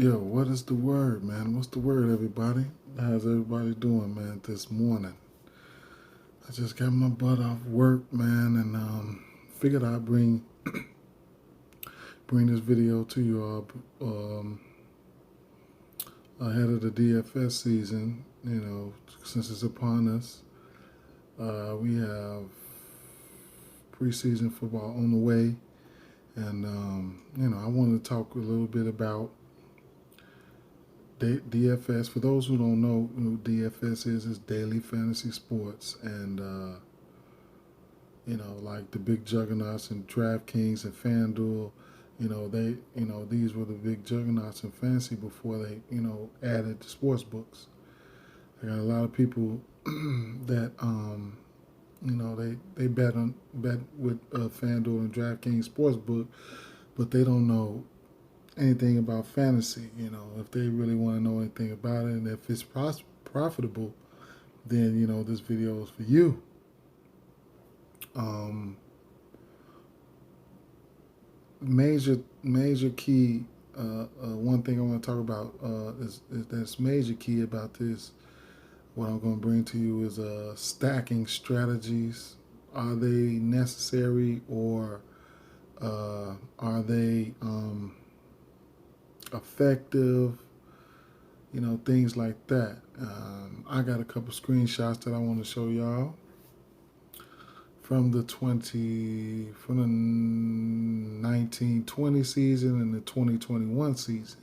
Yo, what is the word, man? What's the word, everybody? How's everybody doing, man, this morning? I just got my butt off work, man, and figured I'd bring this video to you all ahead of the DFS season. You know, since it's upon us, we have preseason football on the way, and I wanted to talk a little bit about DFS. For those who don't know what DFS is daily fantasy sports, and like the big juggernauts and DraftKings and FanDuel. These were the big juggernauts in fantasy before they, added the sports books. I got a lot of people that, they bet with FanDuel and DraftKings sportsbook, but they don't know anything about fantasy. If they really want to know anything about it, and if it's profitable, then this video is for you. Major key. One thing I want to talk about is that's major key about this. What I'm going to bring to you is stacking strategies. Are they necessary, or are they effective? Things like that. I got a couple screenshots that I want to show y'all from the 1920 season and the 2021 season.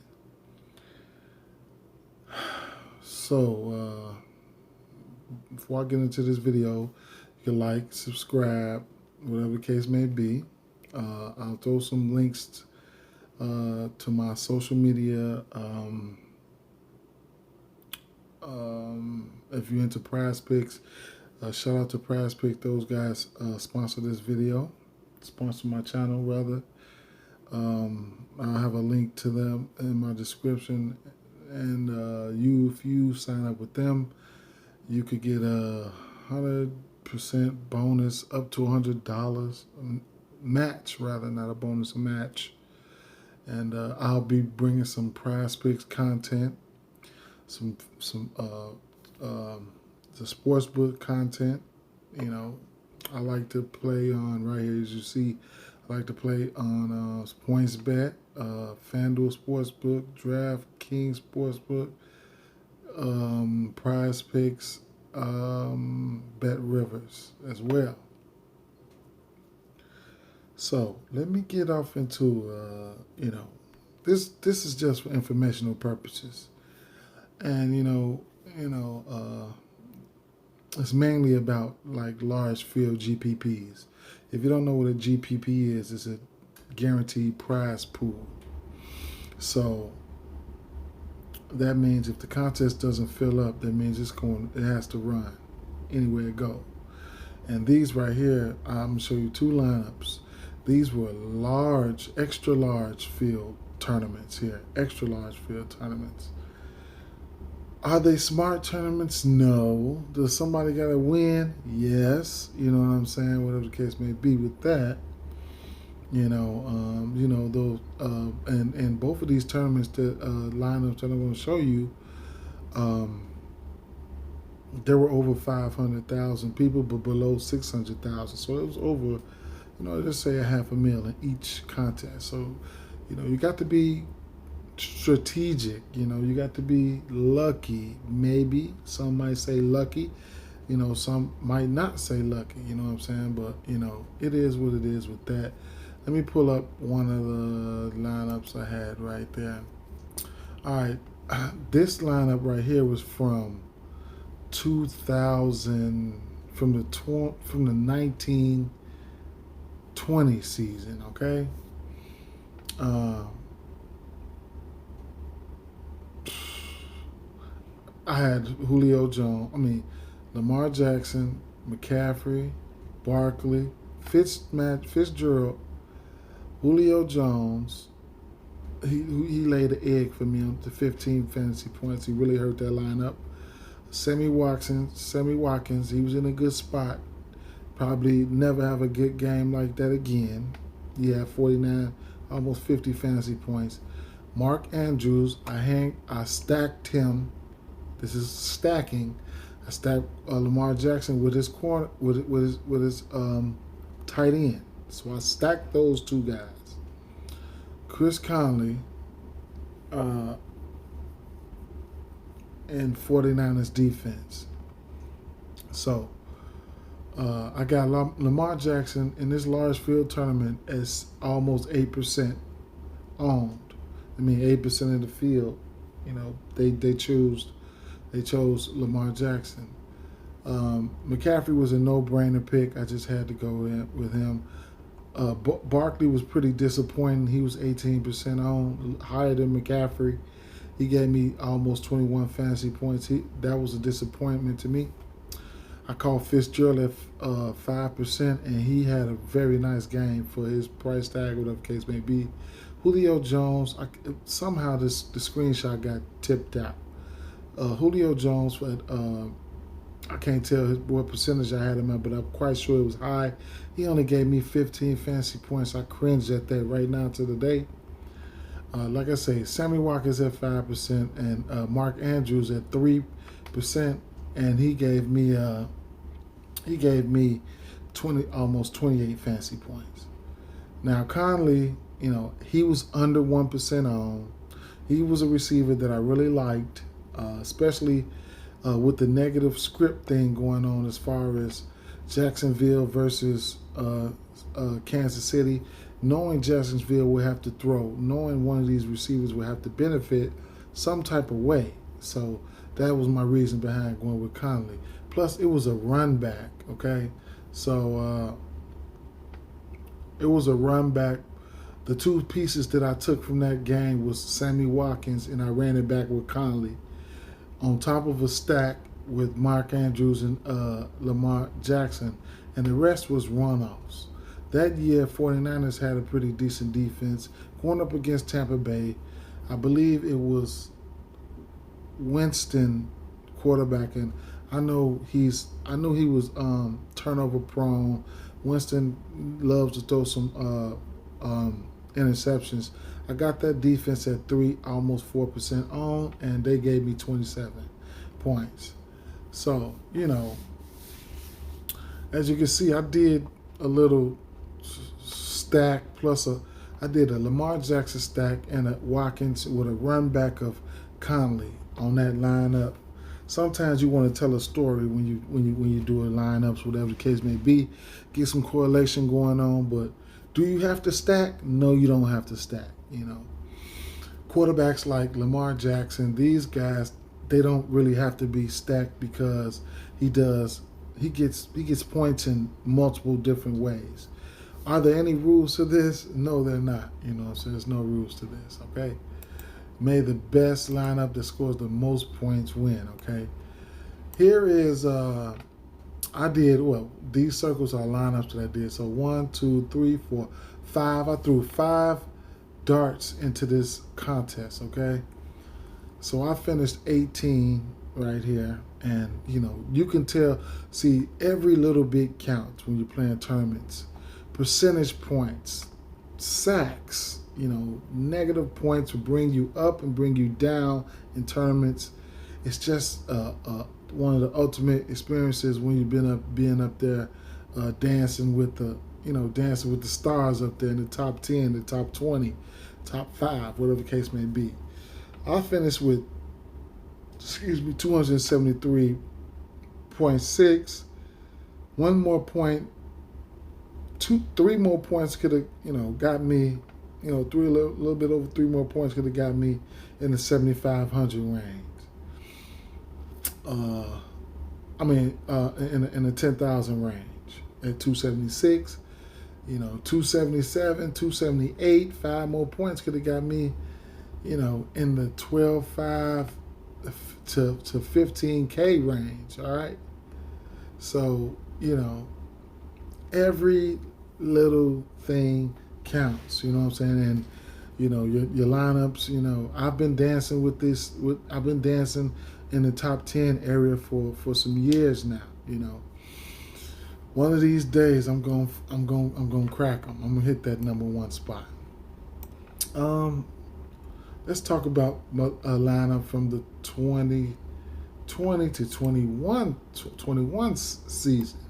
So before I get into this video, you can like, subscribe, whatever the case may be. I'll throw some links to my social media. If you're into Prize Picks, shout out to Prize Picks. Those guys sponsor this video, sponsor my channel rather. I'll have a link to them in my description, and if you sign up with them, you could get a 100% bonus up to $100 match, rather, not a bonus, a match. And I'll be bringing some Prize Picks content, some the sportsbook content. I like to play on, right here as you see, I like to play on PointsBet, FanDuel Sportsbook, DraftKings Sportsbook, Prize Picks, Bet Rivers as well. So let me get off into this is just for informational purposes, and it's mainly about like large field GPPs. If you don't know what a GPP is, it's a guaranteed prize pool. So that means if the contest doesn't fill up, that means it has to run anywhere it go. And these right here, I'm gonna show you two lineups. These were large, extra large field tournaments here, extra large field tournaments. Are they smart tournaments? No. Does somebody got to win? Yes. You know what I'm saying? Whatever the case may be with that. Those and both of these tournaments that lineups that I'm going to show you, there were over 500,000 people, but below 600,000. So it was over, let's say $500,000 in each contest. So, you got to be strategic. You got to be lucky. Maybe some might say lucky. Some might not say lucky. You know what I'm saying? But it is what it is with that. Let me pull up one of the lineups I had right there. All right, this lineup right here was from 2000, from the 1920 season. Okay. I had Lamar Jackson, McCaffrey, Barkley, Fitzgerald, Julio Jones. He laid an egg for me on the 15 fantasy points. He really hurt that lineup. Sammy Watkins, he was in a good spot. Probably never have a good game like that again. He had 49, almost 50 fantasy points. Mark Andrews, I stacked him. This is stacking. I stacked Lamar Jackson with his corner with his tight end. So I stacked those two guys. Chris Conley and 49ers defense. So I got Lamar Jackson in this large field tournament as almost 8% owned. I mean, 8% of the field. You know, they chose Lamar Jackson. McCaffrey was a no-brainer pick. I just had to go with him. Barkley was pretty disappointing. He was 18% owned, higher than McCaffrey. He gave me almost 21 fantasy points. That was a disappointment to me. I called Fitzgerald at 5%, and he had a very nice game for his price tag, whatever the case may be. Julio Jones, somehow the screenshot got tipped out. Julio Jones, I can't tell what percentage I had him at, but I'm quite sure it was high. He only gave me 15 fantasy points. I cringed at that right now to the day. Like I say, Sammy Watkins at 5% and Mark Andrews at 3%, and he gave me 20, almost 28 fantasy points. Now Conley, you know, he was under 1% on. He was a receiver that I really liked, especially with the negative script thing going on as far as Jacksonville versus Kansas City. Knowing Jacksonville will have to throw, knowing one of these receivers will have to benefit some type of way. So that was my reason behind going with Conley. Plus, it was a run back, okay? So it was a run back. The two pieces that I took from that game was Sammy Watkins, and I ran it back with Conley on top of a stack with Mark Andrews and Lamar Jackson, and the rest was runoffs. That year, 49ers had a pretty decent defense going up against Tampa Bay. I believe it was Winston quarterbacking. I know he was turnover prone. Winston loves to throw some interceptions. I got that defense at 3, almost 4% on, and they gave me 27 points. So, you know, as you can see, I did a little stack plus I did a Lamar Jackson stack and a Watkins with a run back of Conley on that lineup. Sometimes you want to tell a story when you do a lineups, whatever the case may be, get some correlation going on. But do you have to stack? No, you don't have to stack. You know, quarterbacks like Lamar Jackson, these guys, they don't really have to be stacked because he gets points in multiple different ways. Are there any rules to this? No, they're not. You know, so there's no rules to this, okay? May the best lineup that scores the most points win, okay? Here is, these circles are lineups that I did. So 1, 2, 3, 4, 5. I threw 5 darts into this contest, okay? So I finished 18 right here. And, you know, you can tell, see, every little bit counts when you're playing tournaments. Percentage points, sacks, you know, negative points will bring you up and bring you down in tournaments. It's just one of the ultimate experiences when you've being up there dancing with the stars up there in the top 10, the top 20, top 5, whatever the case may be. I finished with 273.6. One more point, 3 more points could have, you know, got me, you know, a little bit over 3 more points could have got me in the 7,500 range. In the 10,000 range at 276, you know, 277, 278, 5 more points could have got me, you know, in the 12.5 to 15K range. All right. So, you know, every little thing counts, you know what I'm saying? And, you know, your lineups, you know, I've been dancing I've been dancing in the top 10 area for some years now, you know. One of these days I'm going to crack them. I'm going to hit that number 1 spot. Let's talk about a lineup from the 2020 to 21 season.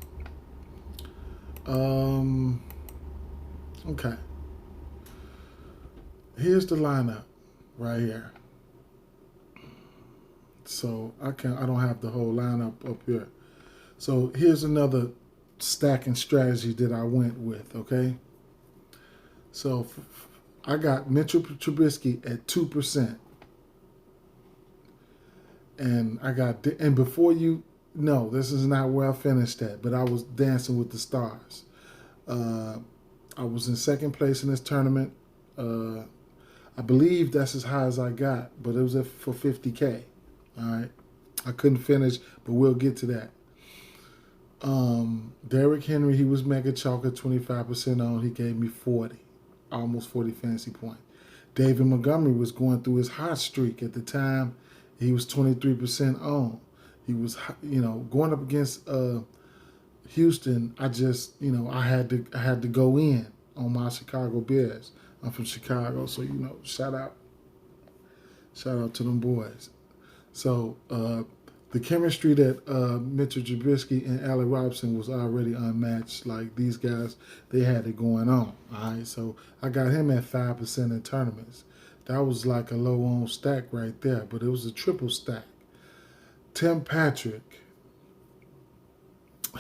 Okay. Here's the lineup right here. So I don't have the whole lineup up here. So here's another stacking strategy that I went with, okay? So I got Mitchell Trubisky at 2%. And before you know, this is not where I finished at, but I was dancing with the stars. I was in second place in this tournament. I believe that's as high as I got, but it was for 50K. All right. I couldn't finish, but we'll get to that. Derrick Henry, he was mega chalk at 25% on. He gave me 40, almost 40 fantasy points. David Montgomery was going through his hot streak at the time. He was 23% on. He was, going up against Houston. I just, I had to go in on my Chicago Bears. I'm from Chicago, so shout out to them boys. So the chemistry that Mitchell Trubisky and Allen Robinson was already unmatched. Like these guys, they had it going on. All right, so I got him at 5% in tournaments. That was like a low-owned stack right there, but it was a triple stack. Tim Patrick,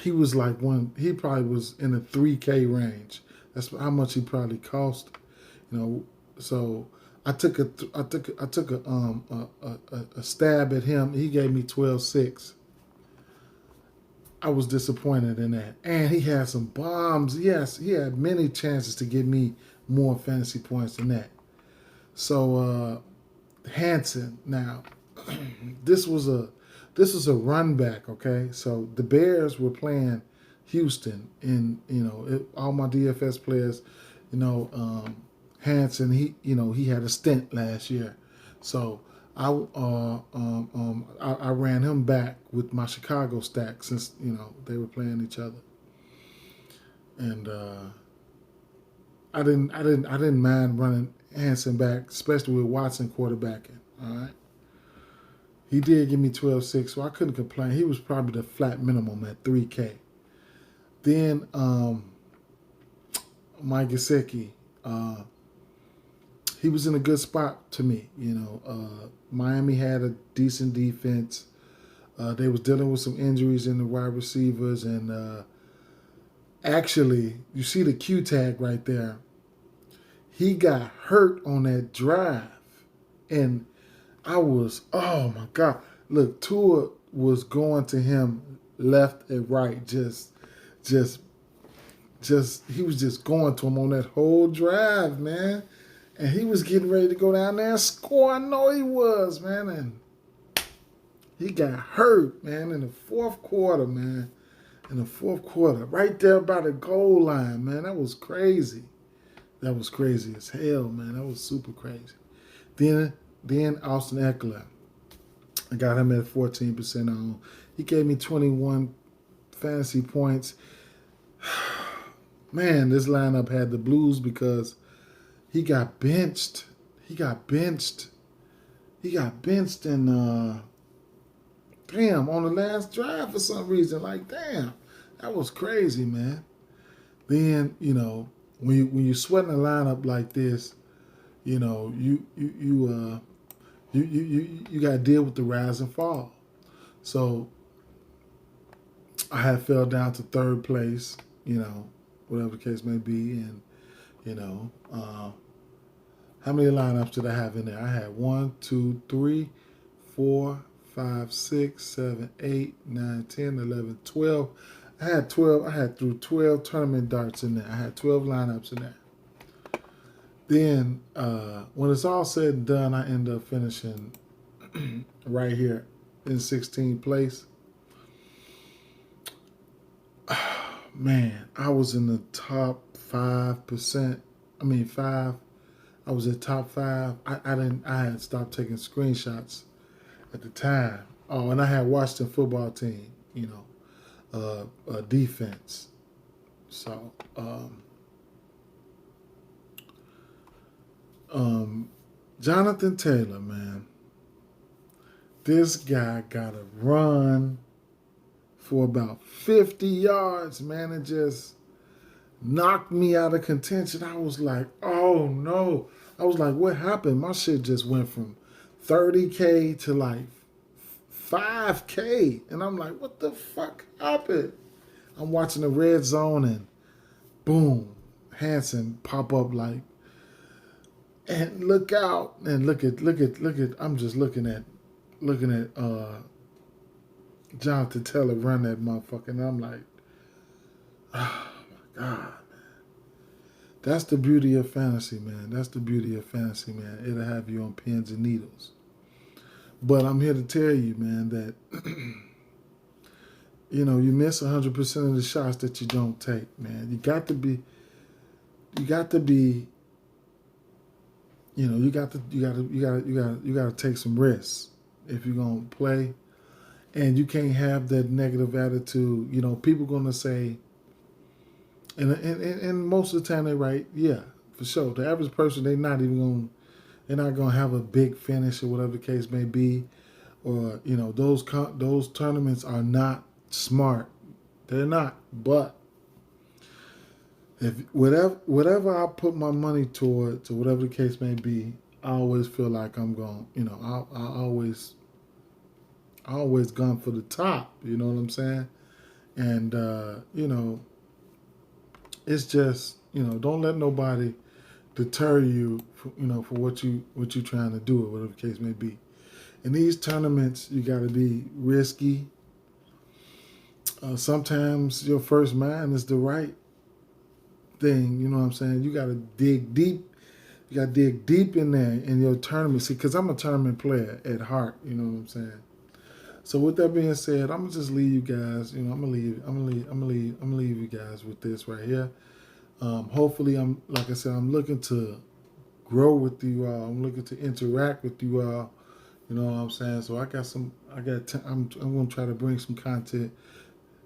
he was like he probably was in the 3K range. That's how much he probably cost. So I took a stab at him. He gave me 12.6. I was disappointed in that, and he had some bombs. Yes, he had many chances to give me more fantasy points than that. So Hanson. Now, this was a run back. Okay, so the Bears were playing Houston, and all my DFS players, Hanson, he had a stint last year, so I ran him back with my Chicago stack since they were playing each other, and I didn't mind running Hanson back, especially with Watson quarterbacking. All right, he did give me 12.6, so I couldn't complain. He was probably the flat minimum at 3K. Then Mike Gesicki. He was in a good spot to me. Miami had a decent defense. They was dealing with some injuries in the wide receivers, and actually, you see the Q tag right there. He got hurt on that drive, and I was, oh my God! Look, Tua was going to him left and right, just he was just going to him on that whole drive, man. And he was getting ready to go down there and score. I know he was, man. And he got hurt, man, in the fourth quarter, man. In the fourth quarter, right there by the goal line, man. That was crazy. That was crazy as hell, man. That was super crazy. Then Austin Eckler. I got him at 14% on. He gave me 21 fantasy points. Man, this lineup had the blues because he got benched. He got benched and damn, on the last drive for some reason. Like, damn, that was crazy, man. Then, when you sweating a lineup like this, you got to deal with the rise and fall. So I had fell down to third place, whatever the case may be, and how many lineups did I have in there? I had 1, 2, 3, 4, 5, 6, 7, 8, 9, 10, 11, 12. I had 12. I had through 12 tournament darts in there. I had 12 lineups in there. Then when it's all said and done, I end up finishing right here in 16th place. Man, I was in the top 5%. I mean 5. I was at top 5. I had stopped taking screenshots at the time. Oh, and I had Washington football team, defense. So, Jonathan Taylor, man. This guy got a run for about 50 yards, man, and just knocked me out of contention. I was like, oh no. I was like, what happened? My shit just went from 30K to like 5K. And I'm like, what the fuck happened? I'm watching the red zone and boom, Hanson pop up like, and look out and look at I'm just looking at Jonathan Taylor run that motherfucker, and I'm like, oh my God, man. That's the beauty of fantasy, man. That's the beauty of fantasy, man. It'll have you on pins and needles. But I'm here to tell you, man, that you miss 100% of the shots that you don't take, man. You got to be, you got to take some risks if you're gonna play, and you can't have that negative attitude. People gonna say, and most of the time they're right. Yeah, for sure. The average person, they're not gonna have a big finish or whatever the case may be, or those tournaments are not smart. They're not. But if whatever I put my money towards, or whatever the case may be, I always feel like I'm going. I always gone for the top. You know what I'm saying? And it's just don't let nobody deter you for what you trying to do, or whatever the case may be. In these tournaments, you got to be risky. Sometimes your first mind is the right thing. You know what I'm saying? You got to dig deep. You got to dig deep in there in your tournament. See, because I'm a tournament player at heart. You know what I'm saying? So with that being said, I'm gonna just leave you guys. I'm gonna leave you guys with this right here. Hopefully, like I said, I'm looking to grow with you all. I'm looking to interact with you all. You know what I'm saying? So I'm gonna try to bring some content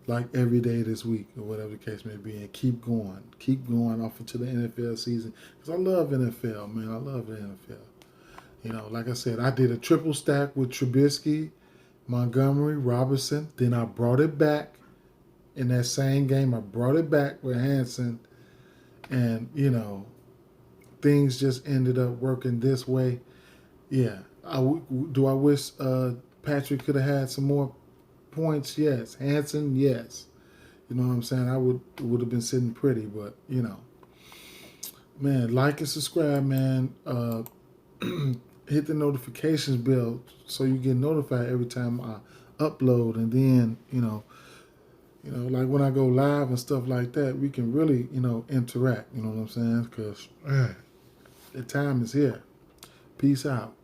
like every day this week, or whatever the case may be, and keep going off into the NFL season, because I love NFL, man. I love the NFL. Like I said, I did a triple stack with Trubisky, Montgomery, Robinson. Then I brought it back in that same game. I brought it back with Hanson, and things just ended up working this way. Yeah. Do I wish Patrick could have had some more points? Yes. Hanson, yes. You know what I'm saying? It would have been sitting pretty, but man, like and subscribe, man. Hit the notifications bell so you get notified every time I upload, and then like when I go live and stuff like that, we can really interact. You know what I'm saying? Because the time is here. Peace out.